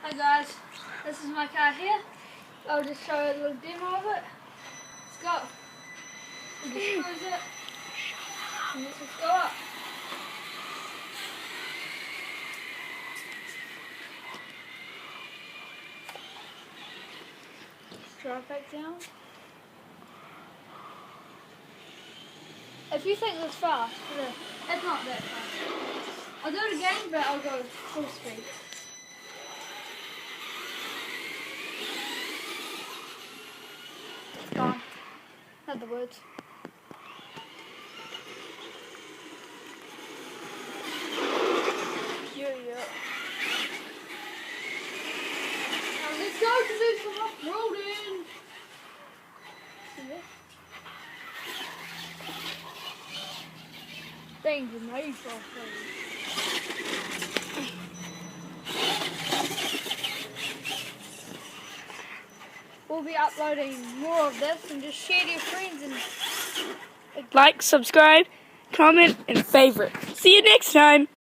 Hi guys, this is my car here. I'll just show you a little demo of it. Let's go. We'll just cruise it. And let's just go up. Drive back down. If you think it's fast, it's not that fast. I'll do it again, but I'll go full speed. It's gone. Not the words. Yeah. Now let's go to do some off-roading. Yeah. Things are made for off-roading. We'll be uploading more of this and just share to your friends and Like, subscribe, comment, and favorite. See you next time.